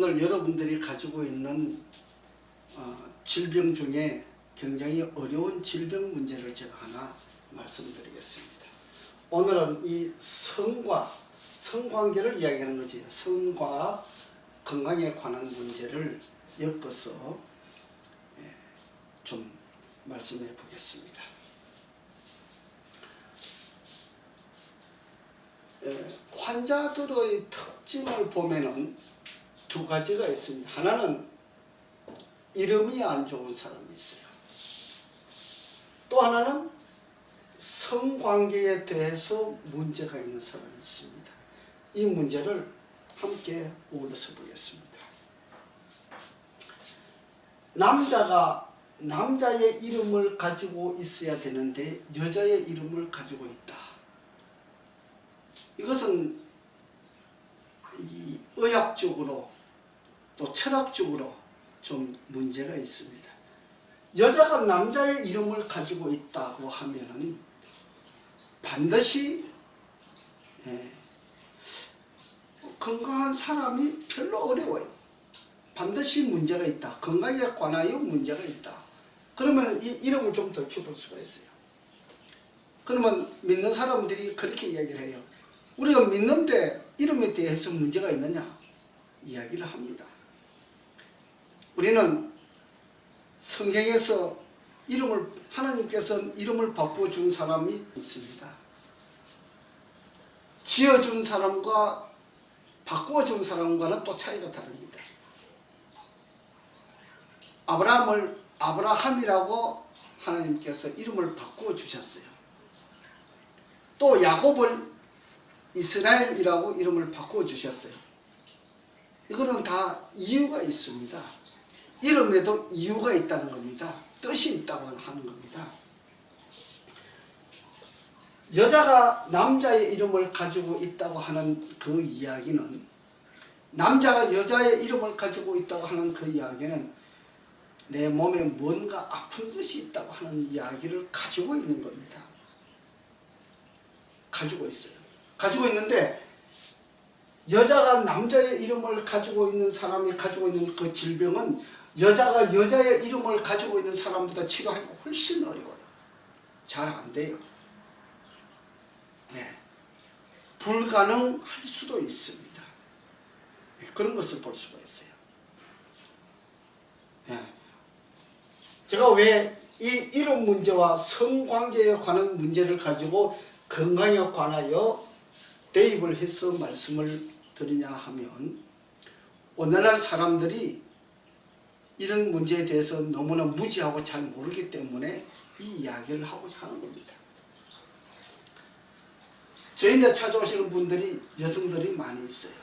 오늘 여러분들이 가지고 있는 질병 중에 굉장히 어려운 질병 문제를 제가 하나 말씀드리겠습니다. 오늘은 이 성관계를 이야기하는 거지. 성과 건강에 관한 문제를 엮어서 좀 말씀해 보겠습니다. 환자들의 특징을 보면은 두 가지가 있습니다. 하나는 이름이 안 좋은 사람이 있어요. 또 하나는 성관계에 대해서 문제가 있는 사람이 있습니다. 이 문제를 함께 어울려서 보겠습니다. 남자가 남자의 이름을 가지고 있어야 되는데 여자의 이름을 가지고 있다. 이것은 이 의학적으로 또 철학적으로 좀 문제가 있습니다. 여자가 남자의 이름을 가지고 있다고 하면은 반드시 건강한 사람이 별로 어려워요. 반드시 문제가 있다. 건강에 관하여 문제가 있다. 그러면 이 이름을 좀 더 줄일 수가 있어요. 그러면 믿는 사람들이 그렇게 이야기를 해요. 우리가 믿는데 이름에 대해서 문제가 있느냐? 이야기를 합니다. 우리는 성경에서 하나님께서 이름을 바꿔준 사람이 있습니다. 지어준 사람과 바꿔준 사람과는 또 차이가 다릅니다. 아브라함을 아브라함이라고 하나님께서 이름을 바꿔주셨어요. 또 야곱을 이스라엘이라고 이름을 바꿔주셨어요. 이거는 다 이유가 있습니다. 이름에도 이유가 있다는 겁니다. 뜻이 있다고 하는 겁니다. 여자가 남자의 이름을 가지고 있다고 하는 그 이야기는, 남자가 여자의 이름을 가지고 있다고 하는 그 이야기는 내 몸에 뭔가 아픈 것이 있다고 하는 이야기를 가지고 있는 겁니다. 가지고 있어요. 가지고 있는데 여자가 남자의 이름을 가지고 있는 사람이 가지고 있는 그 질병은 여자가 여자의 이름을 가지고 있는 사람보다 치료하기가 훨씬 어려워요. 잘 안 돼요. 불가능할 수도 있습니다. 그런 것을 볼 수가 있어요. 제가 왜 이 이름 문제와 성관계에 관한 문제를 가지고 건강에 관하여 대입을 해서 말씀을 드리냐 하면, 오늘날 사람들이 이런 문제에 대해서 너무나 무지하고 잘 모르기 때문에 이 이야기를 하고자 하는 겁니다. 저희한테 찾아오시는 분들이 여성들이 많이 있어요.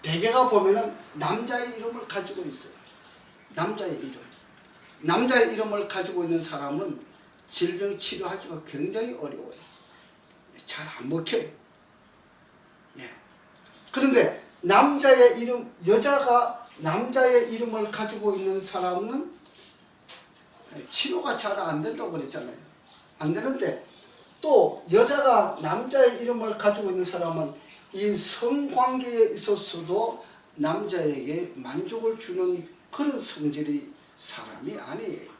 대개가 보면은 남자의 이름을 가지고 있어요. 남자의 이름. 남자의 이름을 가지고 있는 사람은 질병 치료하기가 굉장히 어려워요. 잘 안 먹혀요. 그런데 남자의 이름, 여자가 남자의 이름을 가지고 있는 사람은 치료가 잘 안 된다고 그랬잖아요. 안 되는데, 또 여자가 남자의 이름을 가지고 있는 사람은 이 성관계에 있어서도 남자에게 만족을 주는 그런 성질의 사람이 아니에요.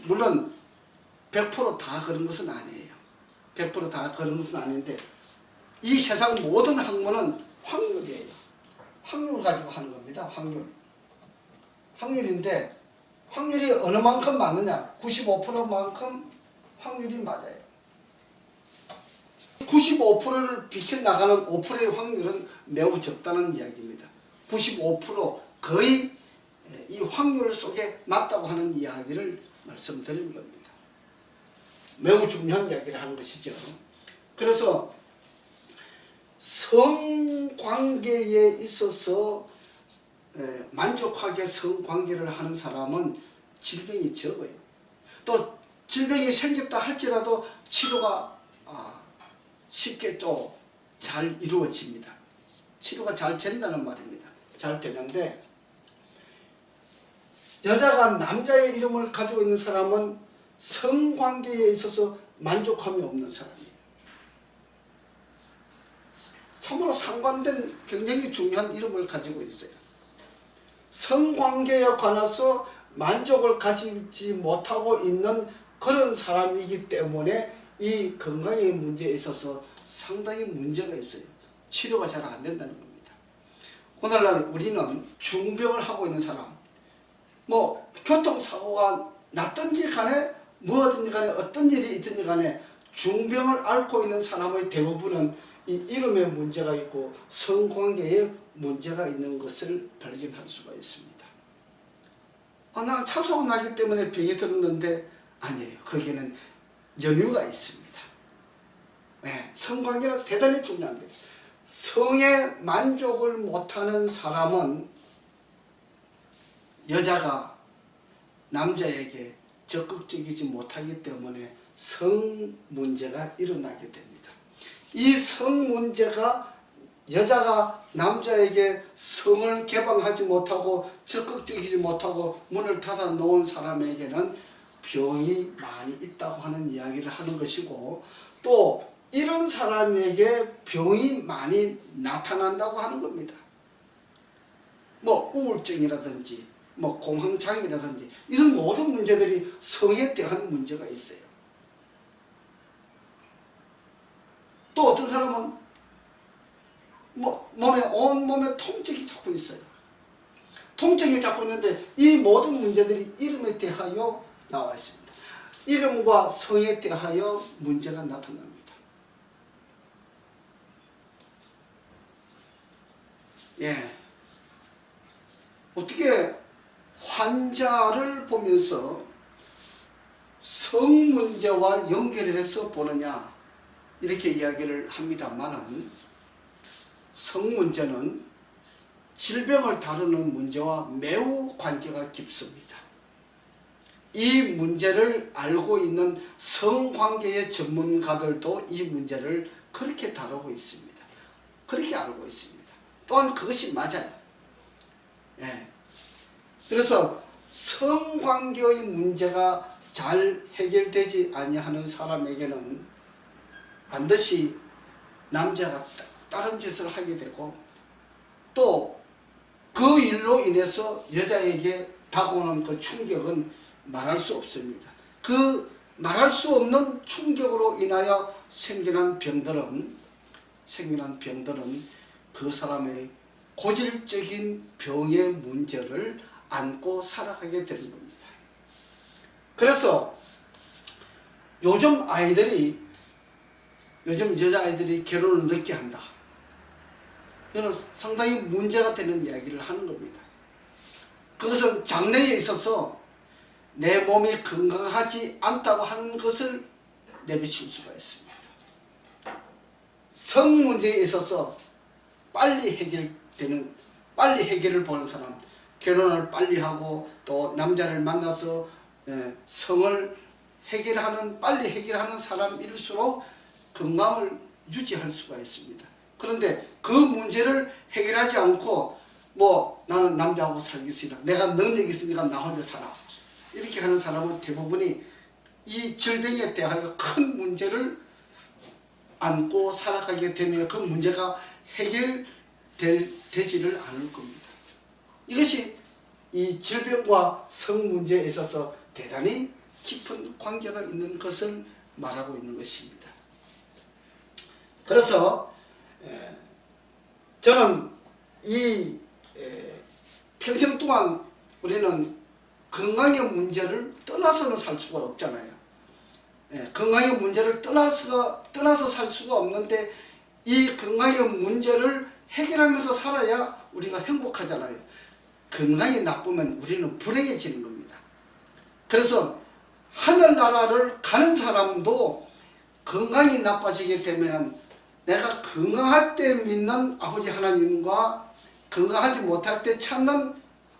물론 100% 다 그런 것은 아니에요. 100% 다 그런 것은 아닌데, 이 세상 모든 학문은 확률이에요. 확률 가지고 하는 겁니다. 확률인데, 확률이 어느 만큼 맞느냐? 95%만큼 확률이 맞아요. 95%를 비켜나가는 5%의 확률은 매우 적다는 이야기입니다. 95% 거의 이 확률 속에 맞다고 하는 이야기를 말씀드리는 겁니다. 매우 중요한 이야기를 하는 것이죠. 그래서 성관계에 있어서 만족하게 성관계를 하는 사람은 질병이 적어요. 또 질병이 생겼다 할지라도 치료가 쉽게 또 잘 이루어집니다. 치료가 잘 된다는 말입니다. 잘 되는데, 여자가 남자의 이름을 가지고 있는 사람은 성관계에 있어서 만족함이 없는 사람이에요. 참으로 상반된 굉장히 중요한 이름을 가지고 있어요. 성관계에 관해서 만족을 가지지 못하고 있는 그런 사람이기 때문에 이 건강의 문제에 있어서 상당히 문제가 있어요. 치료가 잘 안 된다는 겁니다. 오늘날 우리는 중병을 하고 있는 사람, 뭐 교통사고가 났든지 간에 뭐든지 간에 어떤 일이 있든지 간에 중병을 앓고 있는 사람의 대부분은 이 이름에 문제가 있고 성관계에 문제가 있는 것을 발견할 수가 있습니다. 나는 차소가 나기 때문에 병이 들었는데 아니에요. 거기에는 연유가 있습니다. 네, 성관계는 대단히 중요한 거예요. 성에 만족을 못하는 사람은 여자가 남자에게 적극적이지 못하기 때문에 성 문제가 일어나게 됩니다. 이 성 문제가 여자가 남자에게 성을 개방하지 못하고 적극적이지 못하고 문을 닫아 놓은 사람에게는 병이 많이 있다고 하는 이야기를 하는 것이고, 또 이런 사람에게 병이 많이 나타난다고 하는 겁니다. 뭐 우울증이라든지 뭐 공황장애라든지 이런 모든 문제들이 성에 대한 문제가 있어요. 또 어떤 사람은 뭐 온몸에 통증이 자꾸 있어요. 통증이 자꾸 있는데 이 모든 문제들이 이름에 대하여 나와 있습니다. 이름과 성에 대하여 문제가 나타납니다. 예. 어떻게 환자를 보면서 성 문제와 연결해서 보느냐 이렇게 이야기를 합니다만은, 성 문제는 질병을 다루는 문제와 매우 관계가 깊습니다. 이 문제를 알고 있는 성관계의 전문가들도 이 문제를 그렇게 다루고 있습니다. 그렇게 알고 있습니다. 또한 그것이 맞아요. 예. 그래서 성관계의 문제가 잘 해결되지 아니하는 사람에게는 반드시 남자가 다른 짓을 하게 되고, 또 그 일로 인해서 여자에게 다가오는 그 충격은 말할 수 없습니다. 그 말할 수 없는 충격으로 인하여 생겨난 병들은 그 사람의 고질적인 병의 문제를 안고 살아가게 되는 겁니다. 그래서 요즘 여자아이들이 결혼을 늦게 한다. 이는 상당히 문제가 되는 이야기를 하는 겁니다. 그것은 장래에 있어서 내 몸이 건강하지 않다고 하는 것을 내비칠 수가 있습니다. 성 문제에 있어서 빨리 해결을 보는 사람, 결혼을 빨리 하고 또 남자를 만나서 성을 빨리 해결하는 사람일수록 건강을 유지할 수가 있습니다. 그런데 그 문제를 해결하지 않고 뭐 나는 남자하고 살기 싫어, 내가 능력이 있으니까 나 혼자 살아, 이렇게 하는 사람은 대부분이 이 질병에 대하여 큰 문제를 안고 살아가게 되면 그 문제가 해결되지를 않을 겁니다. 이것이 이 질병과 성 문제에 있어서 대단히 깊은 관계가 있는 것을 말하고 있는 것입니다. 그래서 저는 평생 동안 우리는 건강의 문제를 떠나서는 살 수가 없잖아요. 건강의 문제를 떠나서 살 수가 없는데 이 건강의 문제를 해결하면서 살아야 우리가 행복하잖아요. 건강이 나쁘면 우리는 불행해지는 겁니다. 그래서 하늘나라를 가는 사람도 건강이 나빠지게 되면 내가 건강할 때 믿는 아버지 하나님과 건강하지 못할 때 찾는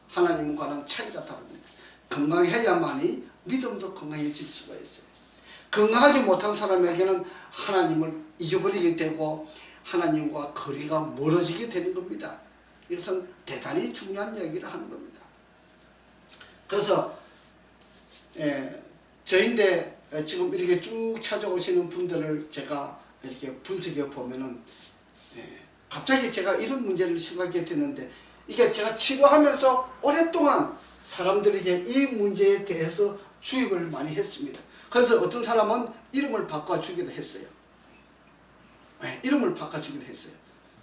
하나님과는 차이가 다릅니다. 건강해야만이 믿음도 건강해질 수가 있어요. 건강하지 못한 사람에게는 하나님을 잊어버리게 되고 하나님과 거리가 멀어지게 되는 겁니다. 이것은 대단히 중요한 이야기를 하는 겁니다. 그래서 저인데 지금 이렇게 쭉 찾아오시는 분들을 제가 이렇게 분석해 보면은 갑자기 제가 이런 문제를 생각하게 됐는데, 이게 제가 치료하면서 오랫동안 사람들에게 이 문제에 대해서 주입을 많이 했습니다. 그래서 어떤 사람은 이름을 바꿔주기도 했어요. 네, 이름을 바꿔주기도 했어요.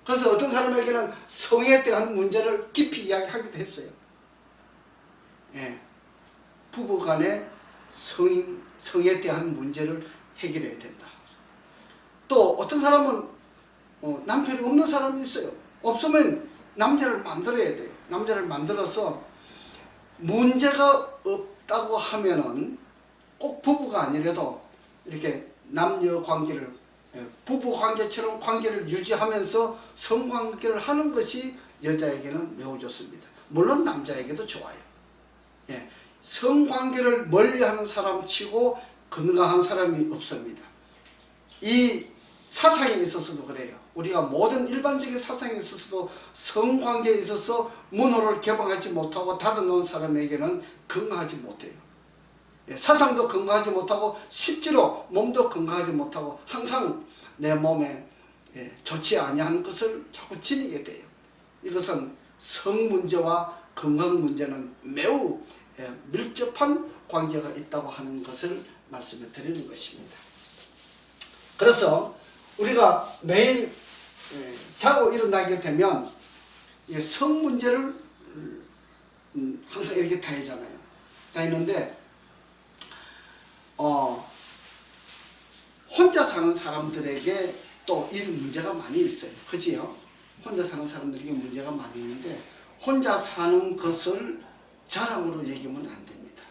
그래서 어떤 사람에게는 성에 대한 문제를 깊이 이야기하기도 했어요. 예, 부부간의 성에 대한 문제를 해결해야 된다. 또 어떤 사람은 남편이 없는 사람이 있어요. 없으면 남자를 만들어야 돼요. 남자를 만들어서 문제가 없다고 하면은 꼭 부부가 아니라도 이렇게 남녀 관계를, 부부 관계처럼 관계를 유지하면서 성관계를 하는 것이 여자에게는 매우 좋습니다. 물론 남자에게도 좋아요. 예, 성관계를 멀리하는 사람 치고 건강한 사람이 없습니다. 이 사상에 있어서도 그래요. 우리가 모든 일반적인 사상에 있어서도 성관계에 있어서 문호를 개방하지 못하고 닫아놓은 사람에게는 건강하지 못해요. 예, 사상도 건강하지 못하고 실제로 몸도 건강하지 못하고 항상 내 몸에 좋지 아니한 것을 자꾸 지니게 돼요. 이것은 성 문제와 건강 문제는 매우 밀접한 관계가 있다고 하는 것을 말씀해 드리는 것입니다. 그래서 우리가 매일 자고 일어나게 되면 성 문제를 항상 이렇게 다니잖아요. 다니는데 혼자 사는 사람들에게 또 이 문제가 많이 있어요. 그지요? 혼자 사는 사람들에게 문제가 많이 있는데, 혼자 사는 것을 자랑으로 얘기하면 안 됩니다.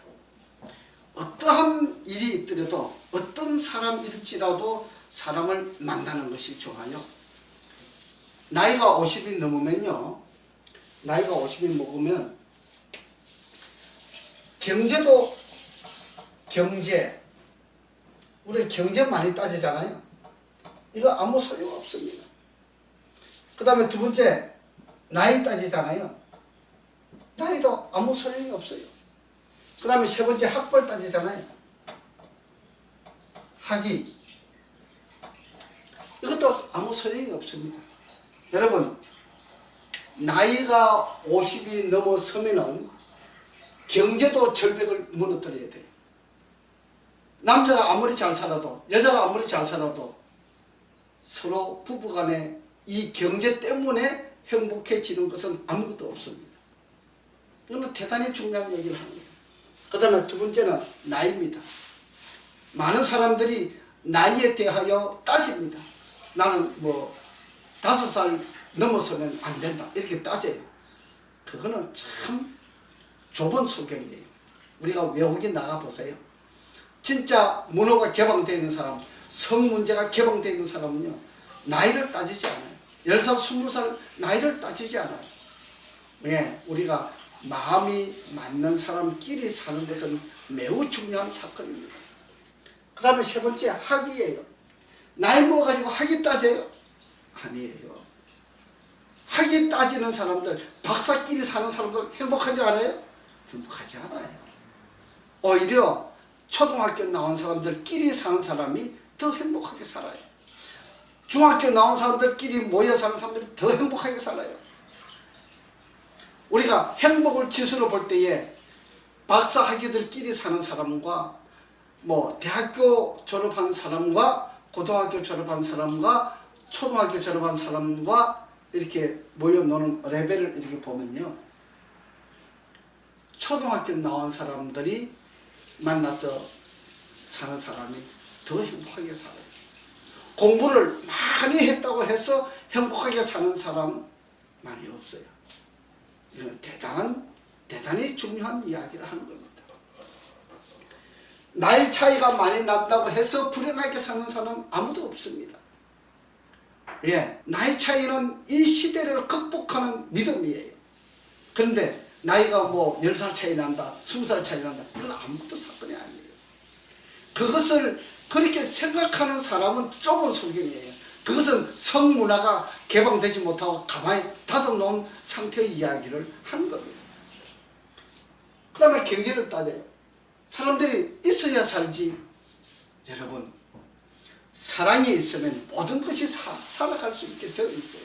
어떠한 일이 있더라도 어떤 사람일지라도 사람을 만나는 것이 좋아요. 나이가 50이 넘으면요, 나이가 50이 먹으면 경제도 우리 경제 많이 따지잖아요. 이거 아무 소용 없습니다. 그 다음에 두 번째, 나이 따지잖아요. 나이도 아무 소용이 없어요. 그 다음에 세 번째, 학벌 따지잖아요. 학위. 이것도 아무 소용이 없습니다. 여러분, 나이가 50이 넘어서면은 경제도 절벽을 무너뜨려야 돼요. 남자가 아무리 잘 살아도, 여자가 아무리 잘 살아도 서로 부부간에 이 경제 때문에 행복해지는 것은 아무것도 없습니다. 이건 대단히 중요한 얘기를 하는 거예요. 그 다음에 두 번째는 나이입니다. 많은 사람들이 나이에 대하여 따집니다. 나는 5살 넘어서면 안 된다, 이렇게 따져요. 그거는 참 좁은 소견이에요. 우리가 외국에 나가보세요. 진짜 문호가 개방되어 있는 사람, 성 문제가 개방되어 있는 사람은요, 나이를 따지지 않아요. 10살, 20살 나이를 따지지 않아요. 왜? 우리가 마음이 맞는 사람끼리 사는 것은 매우 중요한 사건입니다. 그 다음에 세 번째, 학위예요. 나이 먹어가지고 학위 따져요? 아니에요. 학위 따지는 사람들, 박사끼리 사는 사람들 행복하지 않아요? 행복하지 않아요. 오히려 초등학교 나온 사람들끼리 사는 사람이 더 행복하게 살아요. 중학교 나온 사람들끼리 모여 사는 사람들이 더 행복하게 살아요. 우리가 행복을 지수로 볼 때에 박사 학위들끼리 사는 사람과 대학교 졸업한 사람과 고등학교 졸업한 사람과 초등학교 졸업한 사람과 이렇게 모여 노는 레벨을 이렇게 보면요, 초등학교 나온 사람들이 만나서 사는 사람이 더 행복하게 살아요. 공부를 많이 했다고 해서 행복하게 사는 사람 많이 없어요. 이건 대단히 중요한 이야기를 하는 겁니다. 나이 차이가 많이 난다고 해서 불행하게 사는 사람은 아무도 없습니다. 예, 나이 차이는 이 시대를 극복하는 믿음이에요. 그런데 나이가 10살 차이 난다, 20살 차이 난다, 이건 아무것도 사건이 아니에요. 그것을 그렇게 생각하는 사람은 좁은 소견이에요. 그것은 성문화가 개방되지 못하고 가만히 닫아놓은 상태의 이야기를 하는 겁니다. 그 다음에 경제를 따져요. 사람들이 있어야 살지. 여러분, 사랑이 있으면 모든 것이 살아갈 수 있게 되어 있어요.